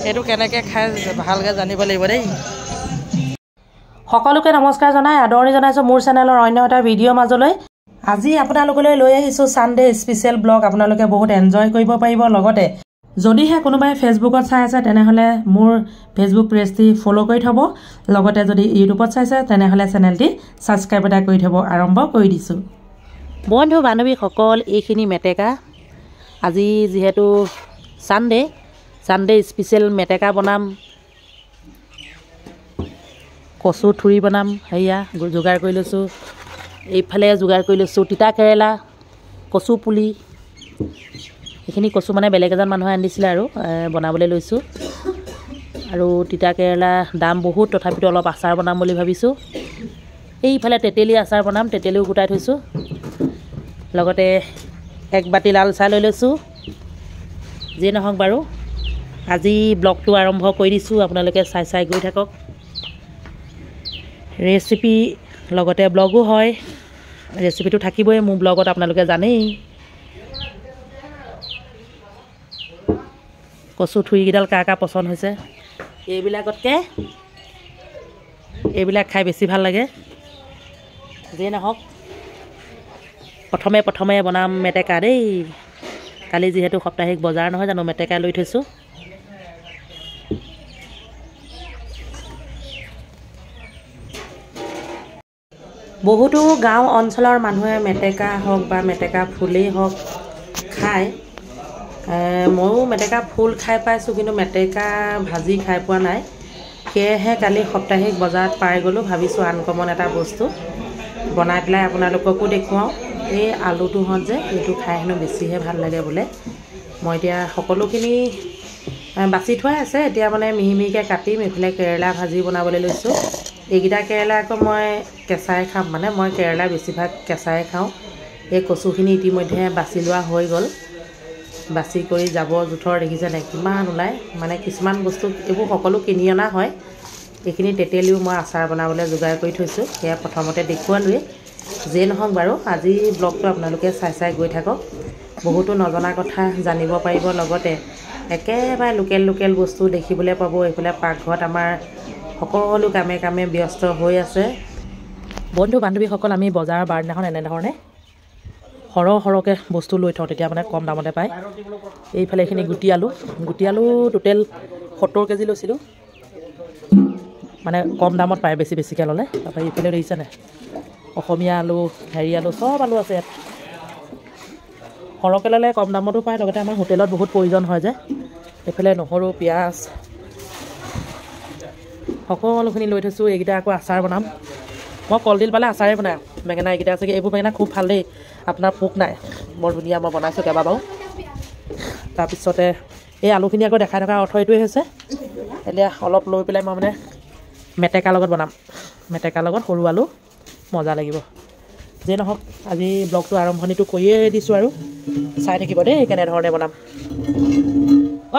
এইটো কেনেকৈ খাই ভালকৈ জানিব লাগিব দেই। সকলোকে নমস্কাৰ জনাই আদৰণি জনাইছোঁ মোৰ চেনেলৰ অন্য এটা ভিডিঅ'ৰ মাজলৈ। আজি আপোনালোকলৈ লৈ আহিছোঁ ছানডে স্পেচিয়েল ব্লগ। আপোনালোকে বহুত এনজয় কৰিব পাৰিব। লগতে যদিহে কোনোবাই ফেচবুকত চাই আছে তেনেহ'লে মোৰ ফেচবুক পেজটি ফ'ল' কৰি থ'ব। লগতে যদি ইউটিউবত চাইছে তেনেহ'লে চেনেলটি ছাবস্ক্ৰাইব এটা কৰি থ'ব। আৰম্ভ কৰি দিছোঁ। বন্ধু বান্ধৱীসকল, এইখিনি মেটেকা। আজি যিহেতু ছানডে স্পেচিয়েল মেটেকা বনাম, কচু ঠুৰি বনাম। সেয়া যোগাৰ কৰি লৈছোঁ। এইফালে যোগাৰ কৰি লৈছোঁ তিতা কেৰেলা, কচু পুলি। সেইখিনি কচু মানে বেলেগ এজন মানুহে আনি দিছিলে আৰু বনাবলৈ লৈছোঁ। আৰু তিতা কেৰেলা দাম বহুত, তথাপিতো অলপ আচাৰ বনাম বুলি ভাবিছোঁ। এইফালে তেতেলী আচাৰ বনাম, তেতেলীও গোটাই থৈছোঁ। লগতে এক বাতি লাল চাহ লৈ লৈছোঁ। যিয়ে নহওক বাৰু আজি ব্লগটো আৰম্ভ কৰি দিছোঁ। আপোনালোকে চাই গৈ থাকক। ৰেচিপি লগতে ব্লগো হয়। ৰেচিপিটো থাকিবই মোৰ ব্লগত, আপোনালোকে জানেই। কচু ঠুৰিকেইডাল কাৰ পচন্দ হৈছে। এইবিলাকতকৈ এইবিলাক খাই বেছি ভাল লাগে। যিয়ে নহওক প্ৰথমে বনাম মেটেকা দেই। কালি যিহেতু সাপ্তাহিক বজাৰ নহয় জানো, মেটেকা লৈ থৈছোঁ। বহুতো গাঁও অঞ্চলৰ মানুহে মেটেকা হওক বা মেটেকা ফুলেই হওক খায়। ময়ো মেটেকা ফুল খাই পাইছোঁ, কিন্তু মেটেকা ভাজি খাই পোৱা নাই। সেয়েহে কালি সাপ্তাহিক বজাৰত পাই গ'লোঁ। ভাবিছোঁ আনকমন এটা বস্তু বনাই পেলাই আপোনালোককো দেখুৱাওঁ। এই আলুটোহঁত যে এইটো খাই হেনো বেছিহে ভাল লাগে বোলে। মই এতিয়া সকলোখিনি বাছি থোৱাই আছে। এতিয়া মানে মিহি মিহিকৈ কাটিম। এইফালে কেৰেলা ভাজি বনাবলৈ লৈছোঁ। এইকেইটা কেৰেলা আকৌ মই কেঁচাই খাম, মানে মই কেৰেলা বেছিভাগ কেঁচাই খাওঁ। এই কচুখিনি ইতিমধ্যে বাছি লোৱা হৈ গ'ল। বাছি কৰি জাবৰ জোঁথৰ দেখিছেনে কিমান ওলায়। মানে কিছুমান বস্তু এইবোৰ সকলো কিনি অনা হয়। এইখিনি তেতেলীও মই আচাৰ বনাবলৈ যোগাৰ কৰি থৈছোঁ। সেয়া প্ৰথমতে দেখুৱালোৱেই। যিয়ে নহওক বাৰু আজি ব্লগটো আপোনালোকে চাই গৈ থাকক। বহুতো নজনা কথা জানিব পাৰিব। লগতে একেবাৰে লোকেল বস্তু দেখিবলৈ পাব। এইফালে পাকঘৰত আমাৰ সকলো কামে ব্যস্ত হৈ আছে। বন্ধু বান্ধৱীসকল, আমি বজাৰৰ বাৰদিনাখন এনেধৰণে সৰহকৈ বস্তু লৈ থওঁ, তেতিয়া মানে কম দামতে পায়। এইফালে এইখিনি গুটি আলু টোটেল 70 কেজি লৈছিলোঁ। মানে কম দামত পায় বেছিকৈ ল'লে। তাৰপৰা এইফালে দেখিছেনে অসমীয়া আলু, আলু চব আলু আছে ইয়াত। সৰহকৈ ল'লে কম দামতো পায়। লগতে আমাৰ হোটেলত বহুত প্ৰয়োজন হয় যে। এইফালে নহৰু, পিঁয়াজ সকলোখিনি লৈ থৈছোঁ। এইকেইটা আকৌ আচাৰ বনাম। মই কলডিল পালে আচাৰে বনাই। বেঙেনা এইকেইটা আছে। এইবোৰ বেঙেনা খুব ভাল দেই, আপোনাৰ পোক নাই, বৰ ধুনীয়া। মই বনাইছোঁ কেইবাবাৰো। তাৰপিছতে এই আলুখিনি আকৌ দেখাই থকা অৰ্থ এইটোৱে হৈছে, এতিয়া অলপ লৈ পেলাই মই মানে মেটেকাৰ লগত বনাম। মেটেকাৰ লগত সৰু আলু মজা লাগিব। যিয়ে নহওক আজি ব্লগটো আৰম্ভণিটো কৰিয়ে দিছোঁ আৰু চাই থাকিব দেই কেনেধৰণে বনাম।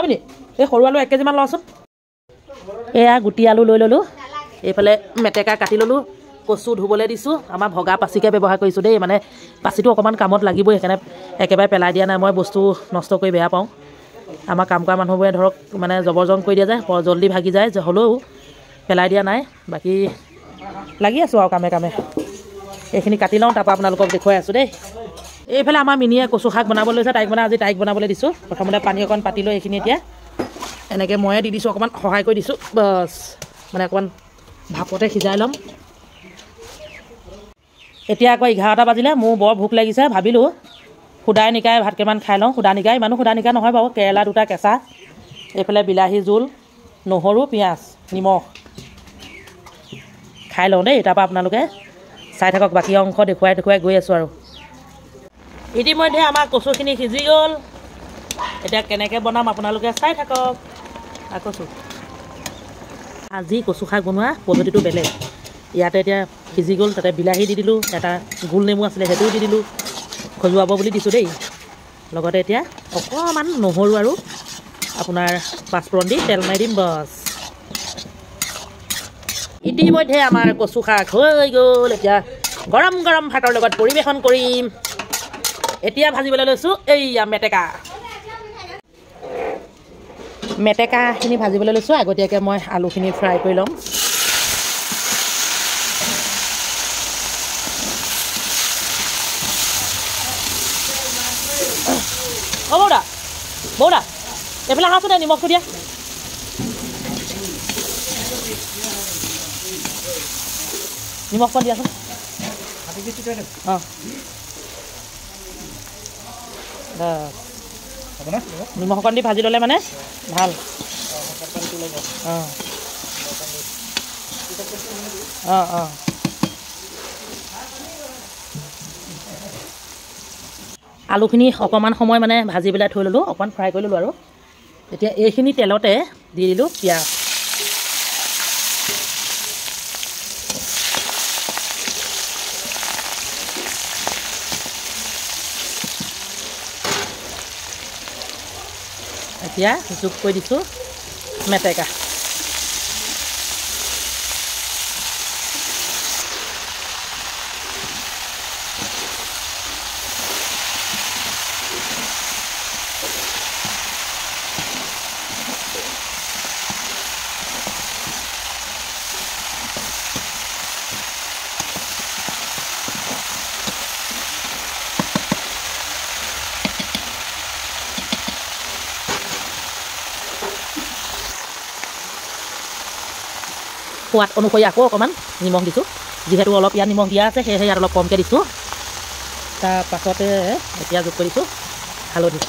মিনি এই সৰু আলু 1 কেজিমান লওঁচোন। এয়া গুটি আলু লৈ ল'লোঁ। এইফালে মেটেকা কাটি ল'লোঁ। কচু ধুবলৈ দিছোঁ। আমাৰ ভগা পাচিকে ব্যৱহাৰ কৰিছোঁ দেই। মানে পাচিটো অকণমান কামত লাগিবই, সেইকাৰণে একেবাৰে পেলাই দিয়া নাই। মই বস্তু নষ্ট কৰি বেয়া পাওঁ। আমাৰ কাম কৰা মানুহবোৰে ধৰক মানে জবৰ জং কৰি দিয়া যায়, জল্দি ভাগি যায়, হ'লেও পেলাই দিয়া নাই। বাকী লাগি আছোঁ আৰু কামে। এইখিনি কাটি লওঁ, তাৰপৰা আপোনালোকক দেখুৱাই আছোঁ দেই। এইফালে আমাৰ মিনিয়ে কচু শাক বনাবলৈ লৈছে। তাইক বনাবলৈ দিছোঁ। প্ৰথমতে পানী অকণ পাতি লৈ এইখিনি এতিয়া এনেকৈ ময়ে দি দিছোঁ, অকণমান সহায় কৰি দিছোঁ। বাছ মানে অকণমান ভাপতে সিজাই ল'ম। এতিয়া আকৌ 11টা বাজিলে। মোৰ বৰ ভোক লাগিছে। ভাবিলোঁ সুদাই নিকাই ভাত কেইটামান খাই লওঁ। ইমানো সুদা নিকা নহয় বাৰু। কেৰেলা 2টা কেঁচা, এইফালে বিলাহী জোল, নহৰু, পিঁয়াজ, নিমখ খাই লওঁ দেই। তাৰপৰা আপোনালোকে চাই থাকক। বাকী অংশ দেখুৱাই গৈ আছোঁ আৰু। ইতিমধ্যে আমাৰ কচুখিনি সিজি গ'ল। এতিয়া কেনেকৈ বনাম আপোনালোকে চাই থাকক। আজি কচু শাক বনোৱা পদ্ধতিটো বেলেগ। ইয়াতে এতিয়া সিজি গ'ল, তাতে বিলাহী দি দিলোঁ, এটা গোল নেমু আছিলে সেইটোও দি দিলোঁ, খজুৱাব বুলি দিছোঁ দেই। লগতে এতিয়া অকণমান নহৰু আৰু আপোনাৰ পাঁচফোৰণ দি তেল মাৰি দিম। বাছ ইতিমধ্যে আমাৰ কচু শাক হৈ গ'ল। এতিয়া গৰম ভাতৰ লগত পৰিৱেশন কৰিম। এতিয়া ভাজিবলৈ লৈছোঁ এইয়া মেটেকা। মেটেকাখিনি ভাজিবলৈ লৈছোঁ আগতীয়াকৈ মই আলুখিনি ফ্ৰাই কৰি ল'ম অ বৌদা বৌদা এইফালে আহাচোন নিমখটো দিয়া নিমখখন দিয়াচোন অঁ নিমখ অকণ দি ভাজি ল'লে মানে ভাল অঁ অঁ অঁ আলুখিনি অকণমান সময় মানে ভাজি পেলাই থৈ ল'লোঁ অকণমান ফ্ৰাই কৰি ল'লোঁ আৰু এতিয়া এইখিনি তেলতে দি দিলোঁ পিঁয়াজ এতিয়া যোগ কৰি দিছোঁ মেটেকা সোৱাদ অনুসৰি আকৌ অকণমান নিমখ দিছোঁ যিহেতু অলপ ইয়াত নিমখ দিয়া আছে সেয়েহে ইয়াত অলপ কমকৈ দিছোঁ তাৰপাছতে এতিয়া যোগ কৰিছোঁ হালধি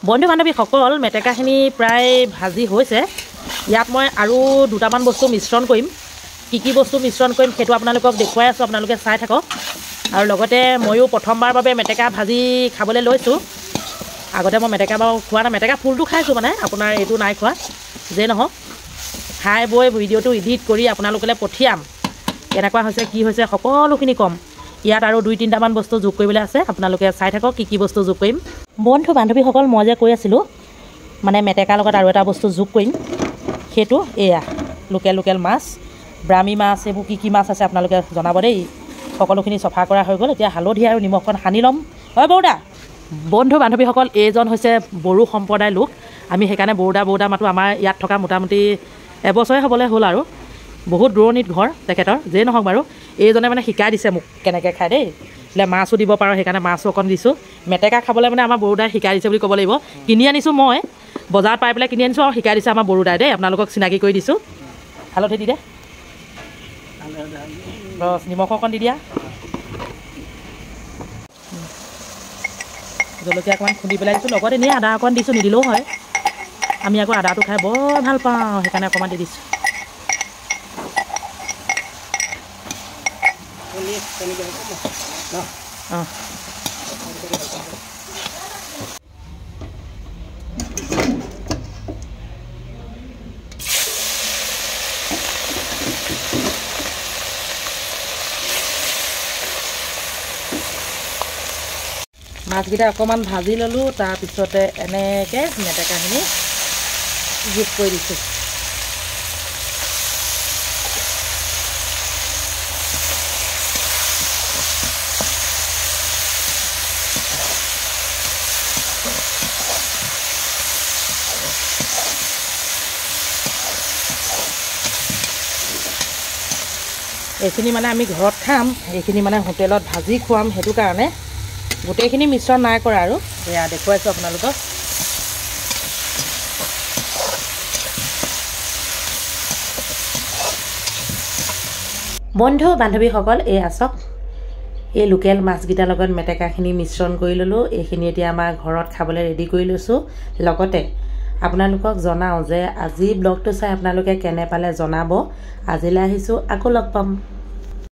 বন্ধু বান্ধৱীসকল মেটেকাখিনি প্ৰায় ভাজি হৈছে ইয়াত মই আৰু দুটামান বস্তু মিশ্ৰণ কৰিম কি বস্তু মিশ্ৰণ কৰিম সেইটো আপোনালোকক দেখুৱাই আছোঁ আপোনালোকে চাই থাকক আৰু লগতে ময়ো প্ৰথমবাৰৰ বাবে মেটেকা ভাজি খাবলৈ লৈছোঁ আগতে মই মেটেকা বাৰু খোৱা নাই মেটেকা ফুলটো খাইছোঁ মানে আপোনাৰ এইটো নাই খোৱা যে নহওক খাই বৈ ভিডিঅ'টো এডিট কৰি আপোনালোকলৈ পঠিয়াম কেনেকুৱা হৈছে কি হৈছে সকলোখিনি ক'ম ইয়াত আৰু 2-3টামান বস্তু যোগ কৰিবলৈ আছে আপোনালোকে চাই থাকক কি বস্তু যোগ কৰিম বন্ধু বান্ধৱীসকল মই যে কৈ আছিলোঁ মানে মেটেকাৰ লগত আৰু এটা বস্তু যোগ কৰিম সেইটো এয়া লোকেল মাছ ব্ৰাহ্মী মাছ এইবোৰ কি মাছ আছে আপোনালোকে জনাব দেই সকলোখিনি চফা কৰা হৈ গ'ল এতিয়া হালধি আৰু নিমখখন সানি ল'ম হয় বৌদা বন্ধু বান্ধৱীসকল এইজন হৈছে বড়ো সম্প্ৰদায়ৰ লোক আমি সেইকাৰণে বৌদা মাতো আমাৰ ইয়াত থকা মোটামুটি এবছৰে হ'বলৈ হ'ল আৰু বহুত দূৰণিত ঘৰ তেখেতৰ যে নহওক বাৰু এইজনে মানে শিকাই দিছে মোক কেনেকৈ খায় দেই বোলে মাছো দিব পাৰোঁ সেইকাৰণে মাছো অকণ দিছোঁ মেটেকা খাবলৈ মানে আমাৰ বড়োদাই শিকাই দিছে বুলি ক'ব লাগিব কিনি আনিছোঁ মই বজাৰত পাই পেলাই কিনি আনিছোঁ আৰু শিকাই দিছে আমাৰ বড়োদাই দেই আপোনালোকক চিনাকি কৰি দিছোঁ হালধি দি দে ৰস নিমখ অকণ দি দিয়া জলকীয়া অকণমান খুন্দি পেলাই দিছোঁ লগত এনেই আদা অকণ দিছোঁ নিদিলেও হয় আমি আকৌ আদাটো খাই বৰ ভাল পাওঁ সেইকাৰণে অকণমান দি দিছোঁ অঁ মাছকেইটা অকণমান ভাজি ল'লোঁ তাৰপিছতে এনেকৈ মেটেকাখিনি যোগ কৰি দিছোঁ এইখিনি মানে আমি ঘৰত খাম এইখিনি মানে হোটেলত ভাজি খুৱাম সেইটো কাৰণে গোটেইখিনি মিশ্ৰণ নাই কৰা আৰু এয়া দেখুৱাইছোঁ আপোনালোকক বন্ধু বান্ধৱীসকল এই আছক এই লোকেল মাছকেইটাৰ লগত মেটেকাখিনি মিশ্ৰণ কৰি ল'লোঁ এইখিনি এতিয়া আমাৰ ঘৰত খাবলৈ ৰেডি কৰি লৈছোঁ লগতে আপোনালোকক জনাওঁ যে আজি ব্লগটো চাই আপোনালোকে কেনে পালে জনাব আজিলৈ আহিছোঁ আকৌ লগ পাম